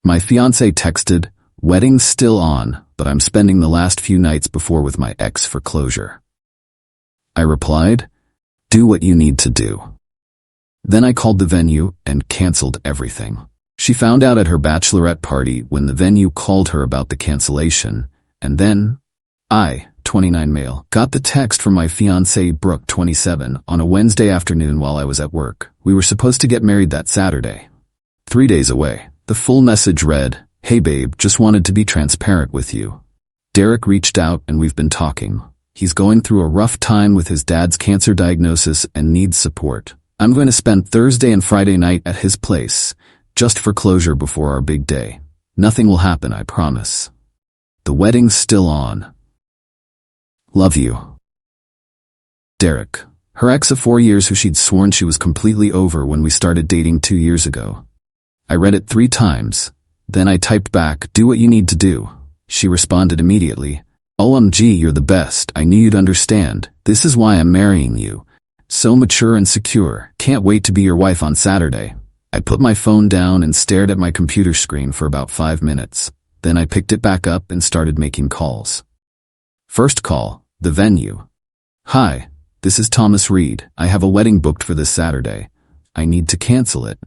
My fiancé texted, "Wedding's still on, but I'm spending the last few nights before with my ex for closure." I replied, "Do what you need to do." Then I called the venue and canceled everything. She found out at her bachelorette party when the venue called her about the cancellation, and then I, 29 male, got the text from my fiancée Brooke, 27, on a Wednesday afternoon while I was at work. We were supposed to get married that Saturday. 3 days away. The full message read, "Hey babe, just wanted to be transparent with you. Derek reached out and we've been talking. He's going through a rough time with his dad's cancer diagnosis and needs support. I'm going to spend Thursday and Friday night at his place, just for closure before our big day. Nothing will happen, I promise. The wedding's still on. Love you. Derek." Her ex of 4 years who she'd sworn she was completely over when we started dating 2 years ago. I read it 3 times. Then I typed back, "Do what you need to do." She responded immediately, "OMG, you're the best. I knew you'd understand. This is why I'm marrying you. So mature and secure. Can't wait to be your wife on Saturday." I put my phone down and stared at my computer screen for about 5 minutes. Then I picked it back up and started making calls. First call, the venue. "Hi, this is Thomas Reed. I have a wedding booked for this Saturday. I need to cancel it."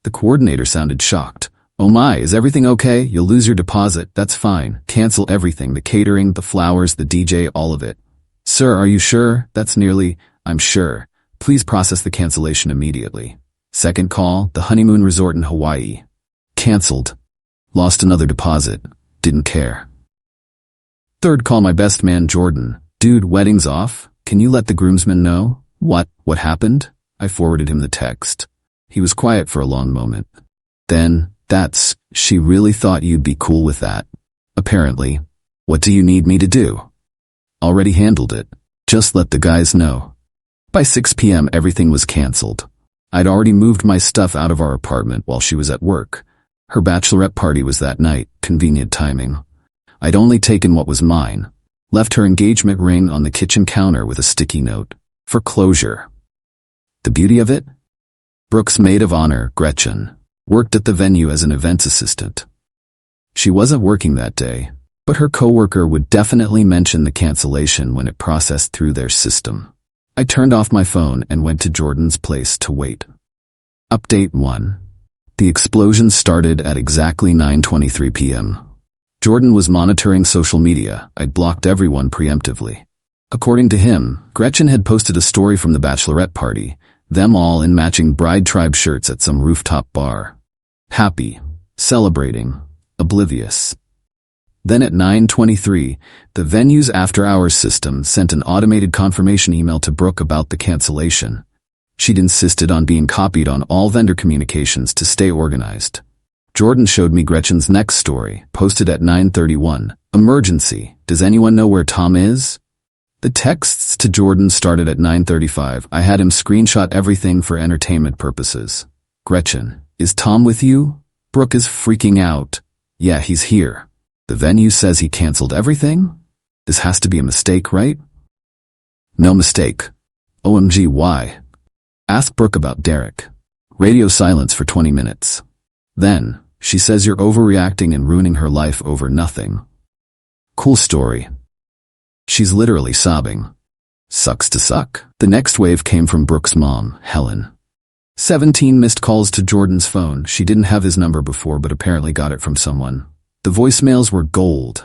The coordinator sounded shocked. "Oh my, is everything okay? You'll lose your deposit. That's fine. Cancel everything, the catering, the flowers, the DJ, all of it." "Sir, are you sure?" "That's nearly, I'm sure. Please process the cancellation immediately." Second call, the honeymoon resort in Hawaii. Cancelled. Lost another deposit. Didn't care. Third call, my best man Jordan. "Dude, wedding's off. Can you let the groomsmen know?" What happened?" I forwarded him the text. He was quiet for a long moment. Then, "She really thought you'd be cool with that. Apparently. What do you need me to do?" "Already handled it. Just let the guys know." By 6 p.m. everything was cancelled. I'd already moved my stuff out of our apartment while she was at work. Her bachelorette party was that night, convenient timing. I'd only taken what was mine. Left her engagement ring on the kitchen counter with a sticky note. For closure. The beauty of it? Brooke's maid of honor, Gretchen, worked at the venue as an events assistant. She wasn't working that day, but her coworker would definitely mention the cancellation when it processed through their system. I turned off my phone and went to Jordan's place to wait. Update 1. The explosion started at exactly 9:23 p.m. Jordan was monitoring social media. I'd blocked everyone preemptively. According to him, Gretchen had posted a story from the bachelorette party, them all in matching bride tribe shirts at some rooftop bar. Happy, celebrating, oblivious. Then at 9:23, the venue's after-hours system sent an automated confirmation email to Brooke about the cancellation. She'd insisted on being copied on all vendor communications to stay organized. Jordan showed me Gretchen's next story, posted at 9:31. "Emergency. Does anyone know where Tom is?" The texts to Jordan started at 9:35. I had him screenshot everything for entertainment purposes. "Gretchen, is Tom with you?" "Brooke is freaking out." "Yeah, he's here. The venue says he canceled everything? This has to be a mistake, right?" "No mistake. OMG, why?" "Ask Brooke about Derek." Radio silence for 20 minutes. Then, "She says you're overreacting and ruining her life over nothing." Cool story. She's literally sobbing. Sucks to suck. The next wave came from Brooke's mom, Helen. 17 missed calls to Jordan's phone. She didn't have his number before but apparently got it from someone. The voicemails were gold.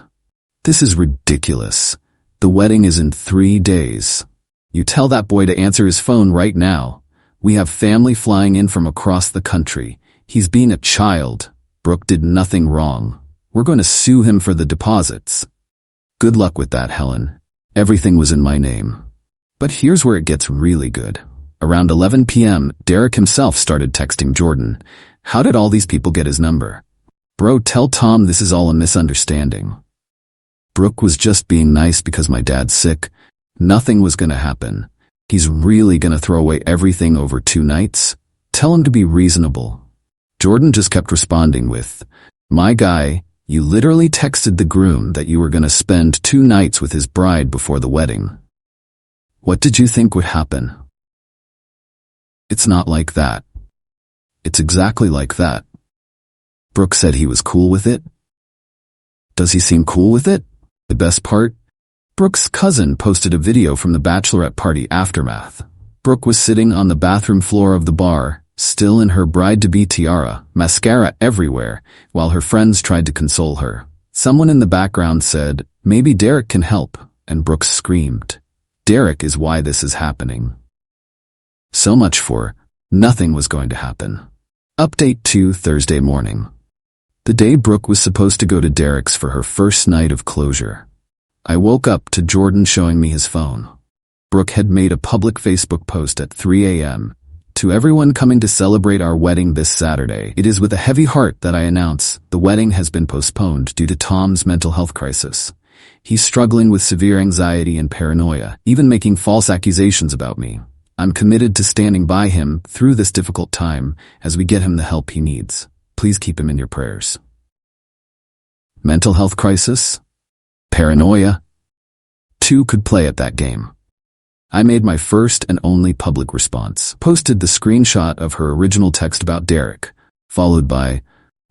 "This is ridiculous. The wedding is in 3 days. You tell that boy to answer his phone right now. We have family flying in from across the country. He's being a child. Brooke did nothing wrong. We're going to sue him for the deposits." Good luck with that, Helen. Everything was in my name. But here's where it gets really good. Around 11 p.m., Derek himself started texting Jordan. "How did all these people get his number?" "Bro, tell Tom this is all a misunderstanding. Brooke was just being nice because my dad's sick. Nothing was gonna happen. He's really gonna throw away everything over 2 nights? Tell him to be reasonable." Jordan just kept responding with, "My guy, you literally texted the groom that you were gonna spend 2 nights with his bride before the wedding. What did you think would happen?" It's not like that. It's exactly like that. Brooke said he was cool with it. Does he seem cool with it? The best part? Brooke's cousin posted a video from the Bachelorette party aftermath. Brooke was sitting on the bathroom floor of the bar, still in her bride-to-be tiara, mascara everywhere, while her friends tried to console her. Someone in the background said, "Maybe Derek can help," and Brooke screamed, "Derek is why this is happening." So much for nothing was going to happen. Update 2 Thursday morning. The day Brooke was supposed to go to Derek's for her first night of closure. I woke up to Jordan showing me his phone. Brooke had made a public Facebook post at 3 a.m. "To everyone coming to celebrate our wedding this Saturday, it is with a heavy heart that I announce the wedding has been postponed due to Tom's mental health crisis. He's struggling with severe anxiety and paranoia, even making false accusations about me. I'm committed to standing by him through this difficult time as we get him the help he needs. Please keep him in your prayers." Mental health crisis? Paranoia? Two could play at that game. I made my first and only public response, posted the screenshot of her original text about Derek, followed by,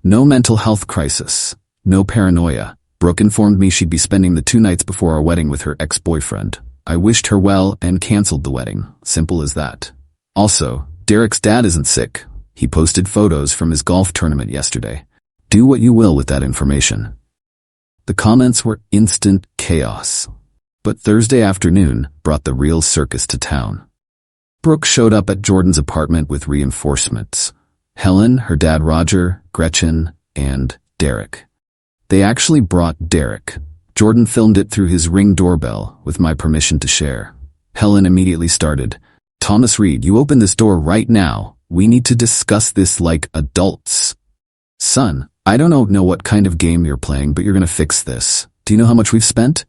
"No mental health crisis, no paranoia. Brooke informed me she'd be spending the 2 nights before our wedding with her ex-boyfriend. I wished her well and canceled the wedding. Simple as that. Also, Derek's dad isn't sick. He posted photos from his golf tournament yesterday. Do what you will with that information." The comments were instant chaos. But Thursday afternoon brought the real circus to town. Brooke showed up at Jordan's apartment with reinforcements. Helen, her dad Roger, Gretchen, and Derek. They actually brought Derek. Jordan filmed it through his Ring doorbell, with my permission to share. Helen immediately started, "Thomas Reed, you open this door right now. We need to discuss this like adults. Son, I don't know what kind of game you're playing, but you're gonna fix this. Do you know how much we've spent?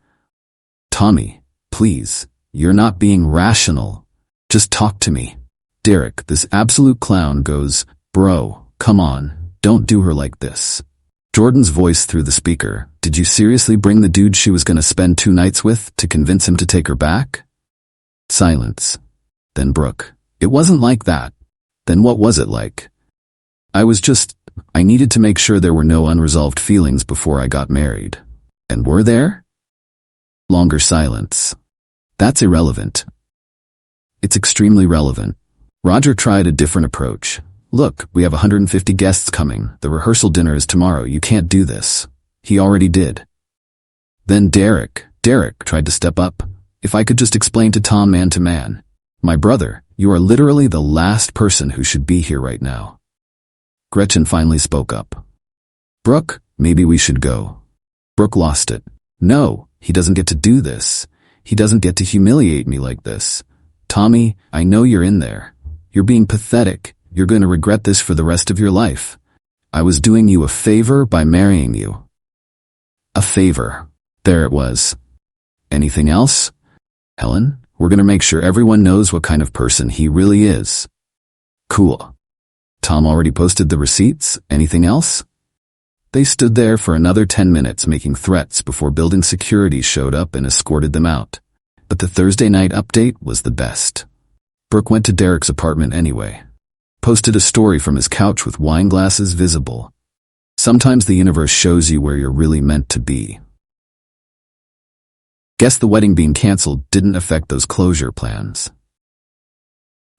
Tommy, please, you're not being rational. Just talk to me." Derek, this absolute clown, goes, "Bro, come on, don't do her like this." Jordan's voice through the speaker, "Did you seriously bring the dude she was gonna spend 2 nights with to convince him to take her back?" Silence. Then Brooke, "It wasn't like that." Then what was it like? I needed to make sure there were no unresolved feelings before I got married. And were there? Longer silence. That's irrelevant. It's extremely relevant. Roger tried a different approach. "Look, we have 150 guests coming. The rehearsal dinner is tomorrow. You can't do this." He already did. Then Derek tried to step up. "If I could just explain to Tom man to man. My brother, you are literally the last person who should be here right now." Gretchen finally spoke up. "Brooke, maybe we should go." Brooke lost it. "No, he doesn't get to do this. He doesn't get to humiliate me like this. Tommy, I know you're in there. You're being pathetic. You're going to regret this for the rest of your life. I was doing you a favor by marrying you." A favor. There it was. "Anything else?" "Helen, we're going to make sure everyone knows what kind of person he really is." "Cool. Tom already posted the receipts. Anything else?" They stood there for another 10 minutes making threats before building security showed up and escorted them out. But the Thursday night update was the best. Brooke went to Derek's apartment anyway. Posted a story from his couch with wine glasses visible. Sometimes the universe shows you where you're really meant to be. Guess the wedding being canceled didn't affect those closure plans.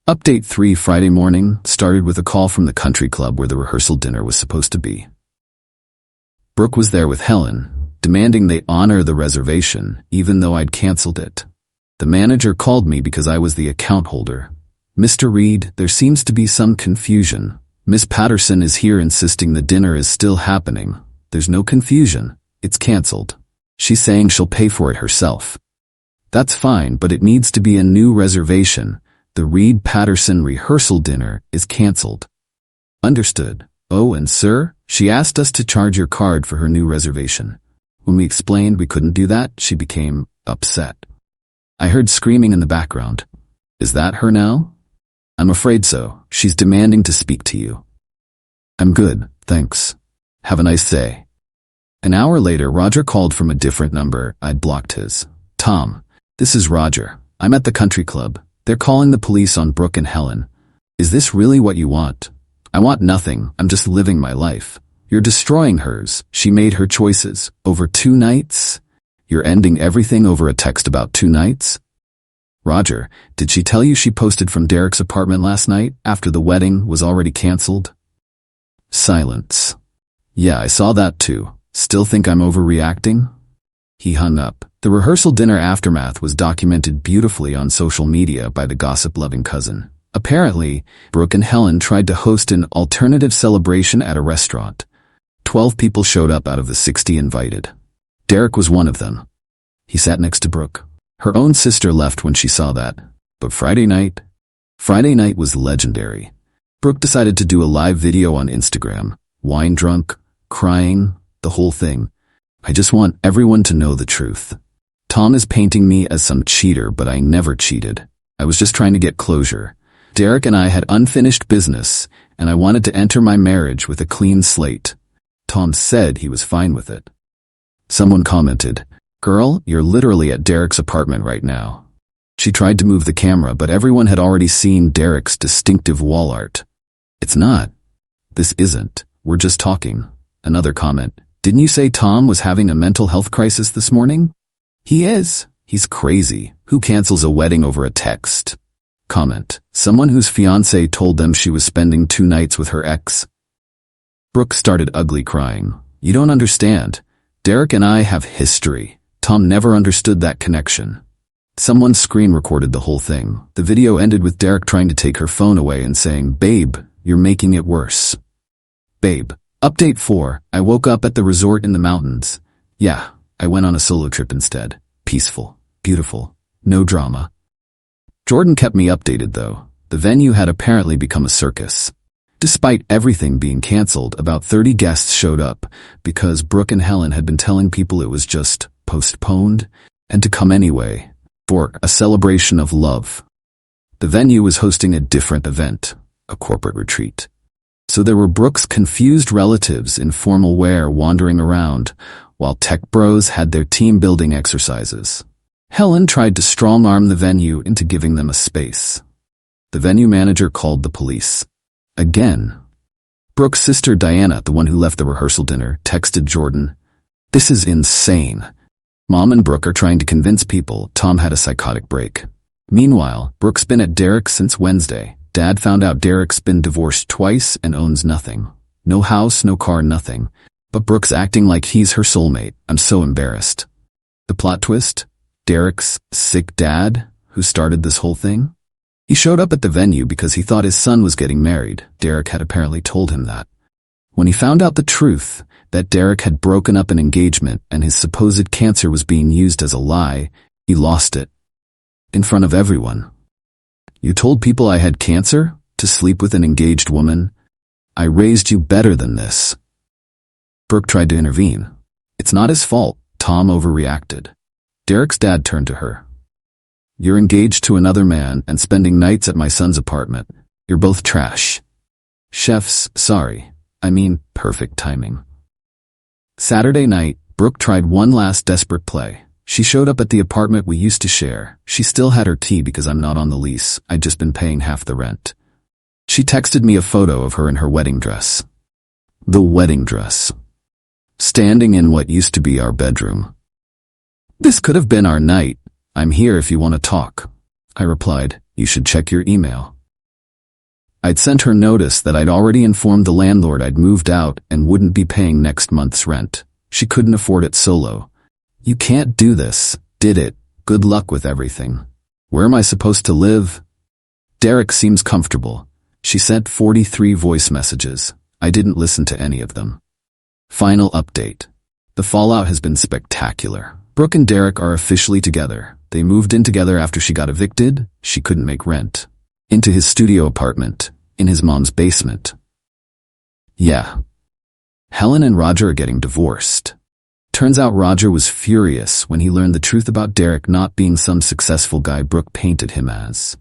Update 3 Friday morning started with a call from the country club where the rehearsal dinner was supposed to be. Brooke was there with Helen, demanding they honor the reservation, even though I'd canceled it. The manager called me because I was the account holder. "Mr. Reed, there seems to be some confusion. Miss Patterson is here insisting the dinner is still happening. There's no confusion. It's canceled. She's saying she'll pay for it herself." "That's fine, but it needs to be a new reservation. The Reed-Patterson rehearsal dinner is canceled." "Understood. Oh, and sir, she asked us to charge your card for her new reservation. When we explained we couldn't do that, she became upset." I heard screaming in the background. "Is that her now?" "I'm afraid so. She's demanding to speak to you." "I'm good, thanks. Have a nice day." An hour later, Roger called from a different number. I'd blocked his. "Tom, this is Roger. I'm at the country club. They're calling the police on Brooke and Helen. Is this really what you want?" "I want nothing. I'm just living my life." You're destroying hers. She made her choices. Over 2 nights? You're ending everything over a text about 2 nights? Roger, did she tell you she posted from Derek's apartment last night after the wedding was already cancelled? Silence. Yeah, I saw that too. Still think I'm overreacting? He hung up. The rehearsal dinner aftermath was documented beautifully on social media by the gossip-loving cousin. Apparently, Brooke and Helen tried to host an alternative celebration at a restaurant. 12 people showed up out of the 60 invited. Derek was one of them. He sat next to Brooke. Her own sister left when she saw that. But Friday night was legendary. Brooke decided to do a live video on Instagram. Wine drunk, crying, the whole thing. I just want everyone to know the truth. Tom is painting me as some cheater, but I never cheated. I was just trying to get closure. Derek and I had unfinished business, and I wanted to enter my marriage with a clean slate. Tom said he was fine with it. Someone commented, "Girl, you're literally at Derek's apartment right now." She tried to move the camera, but everyone had already seen Derek's distinctive wall art. "It's not. This isn't. We're just talking." Another comment, "Didn't you say Tom was having a mental health crisis this morning?" "He is. He's crazy. Who cancels a wedding over a text?" Comment, "Someone whose fiancé told them she was spending 2 nights with her ex." Brooke started ugly crying. "You don't understand. Derek and I have history. Tom never understood that connection." Someone screen recorded the whole thing. The video ended with Derek trying to take her phone away and saying, "Babe, you're making it worse." Babe. Update 4. I woke up at the resort in the mountains. Yeah, I went on a solo trip instead. Peaceful. Beautiful. No drama. Jordan kept me updated though. The venue had apparently become a circus. Despite everything being cancelled, about 30 guests showed up because Brooke and Helen had been telling people it was just postponed and to come anyway for a celebration of love. The venue was hosting a different event, a corporate retreat. So there were Brooke's confused relatives in formal wear wandering around, while tech bros had their team-building exercises. Helen tried to strong-arm the venue into giving them a space. The venue manager called the police. Again. Brooke's sister Diana, the one who left the rehearsal dinner, texted Jordan, "This is insane. Mom and Brooke are trying to convince people Tom had a psychotic break." Meanwhile, Brooke's been at Derek's since Wednesday. Dad found out Derek's been divorced twice and owns nothing. No house, no car, nothing. But Brooke's acting like he's her soulmate. I'm so embarrassed. The plot twist? Derek's sick dad, who started this whole thing? He showed up at the venue because he thought his son was getting married. Derek had apparently told him that. When he found out the truth, that Derek had broken up an engagement and his supposed cancer was being used as a lie, he lost it. In front of everyone. "You told people I had cancer? To sleep with an engaged woman? I raised you better than this." Brooke tried to intervene. "It's not his fault. Tom overreacted." Derek's dad turned to her. "You're engaged to another man and spending nights at my son's apartment. You're both trash." Chefs, sorry. I mean, perfect timing. Saturday night, Brooke tried one last desperate play. She showed up at the apartment we used to share. She still had her tea because I'm not on the lease. I'd just been paying half the rent. She texted me a photo of her in her wedding dress. The wedding dress. Standing in what used to be our bedroom. "This could have been our night. I'm here if you want to talk." I replied, "You should check your email." I'd sent her notice that I'd already informed the landlord I'd moved out and wouldn't be paying next month's rent. She couldn't afford it solo. "You can't do this, did it? Good luck with everything. Where am I supposed to live?" "Derek seems comfortable." She sent 43 voice messages. I didn't listen to any of them. Final update. The fallout has been spectacular. Brooke and Derek are officially together. They moved in together after she got evicted. She couldn't make rent. Into his studio apartment, in his mom's basement. Yeah. Helen and Roger are getting divorced. Turns out Roger was furious when he learned the truth about Derek not being some successful guy Brooke painted him as.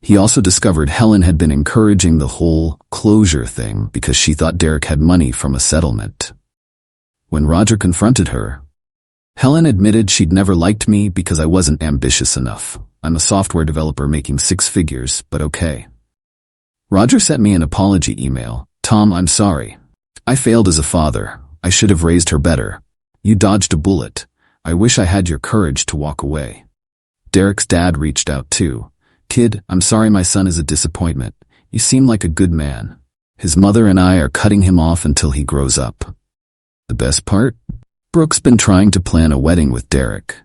He also discovered Helen had been encouraging the whole closure thing because she thought Derek had money from a settlement. When Roger confronted her, Helen admitted she'd never liked me because I wasn't ambitious enough. I'm a software developer making 6 figures, but okay. Roger sent me an apology email. "Tom, I'm sorry. I failed as a father. I should have raised her better. You dodged a bullet. I wish I had your courage to walk away. Derek's dad reached out too. Kid, I'm sorry my son is a disappointment. You seem like a good man. His mother and I are cutting him off until he grows up. The best part? Brooke's been trying to plan a wedding with Derek.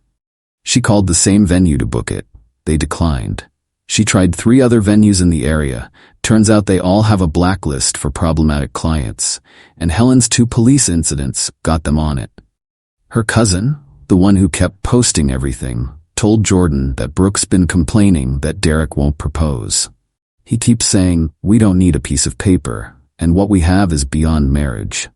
She called the same venue to book it. They declined. She tried 3 other venues in the area. Turns out they all have a blacklist for problematic clients, and Helen's 2 police incidents got them on it. Her cousin, the one who kept posting everything, told Jordan that Brooke's been complaining that Derek won't propose. He keeps saying, we don't need a piece of paper, and what we have is beyond marriage.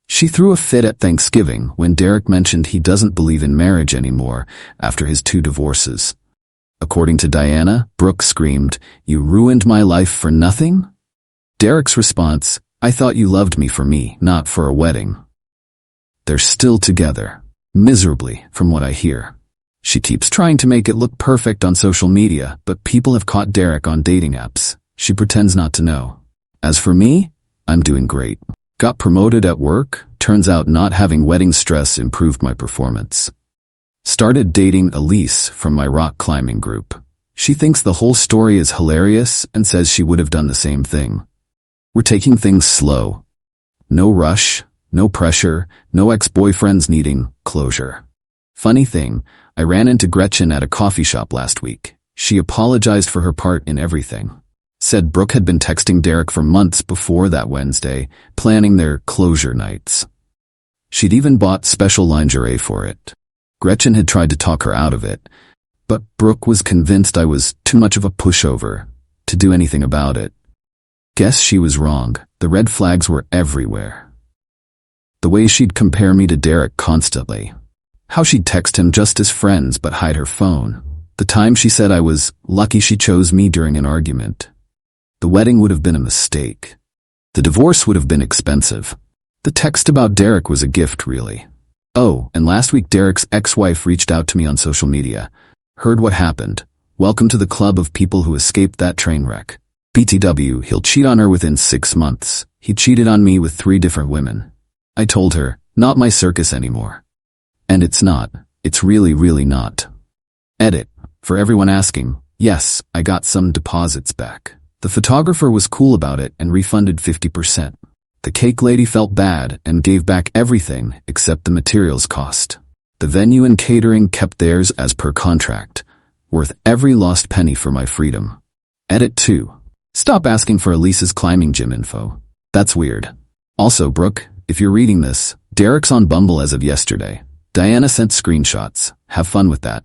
She threw a fit at Thanksgiving when Derek mentioned he doesn't believe in marriage anymore after his 2 divorces. According to Diana, Brooke screamed, "You ruined my life for nothing?" Derek's response, "I thought you loved me for me, not for a wedding." They're still together. Miserably, from what I hear. She keeps trying to make it look perfect on social media, but people have caught Derek on dating apps. She pretends not to know. As for me, I'm doing great. Got promoted at work. Turns out not having wedding stress improved my performance. Started dating Elise from my rock climbing group. She thinks the whole story is hilarious and says she would have done the same thing. We're taking things slow. No rush, no pressure, no ex-boyfriends needing closure. Funny thing, I ran into Gretchen at a coffee shop last week. She apologized for her part in everything. Said Brooke had been texting Derek for months before that Wednesday, planning their closure nights. She'd even bought special lingerie for it. Gretchen had tried to talk her out of it, but Brooke was convinced I was too much of a pushover to do anything about it. Guess she was wrong. The red flags were everywhere. The way she'd compare me to Derek constantly. How she'd text him just as friends but hide her phone. The time she said I was lucky she chose me during an argument. The wedding would have been a mistake. The divorce would have been expensive. The text about Derek was a gift, really. Oh, and last week Derek's ex-wife reached out to me on social media. Heard what happened. Welcome to the club of people who escaped that train wreck. BTW, he'll cheat on her within 6 months. He cheated on me with 3 different women. I told her, not my circus anymore. And it's not. It's really, really not. Edit. For everyone asking, yes, I got some deposits back. The photographer was cool about it and refunded 50%. The cake lady felt bad and gave back everything except the materials cost. The venue and catering kept theirs as per contract. Worth every lost penny for my freedom. Edit 2. Stop asking for Elise's climbing gym info. That's weird. Also, Brooke, if you're reading this, Derek's on Bumble as of yesterday. Diana sent screenshots. Have fun with that.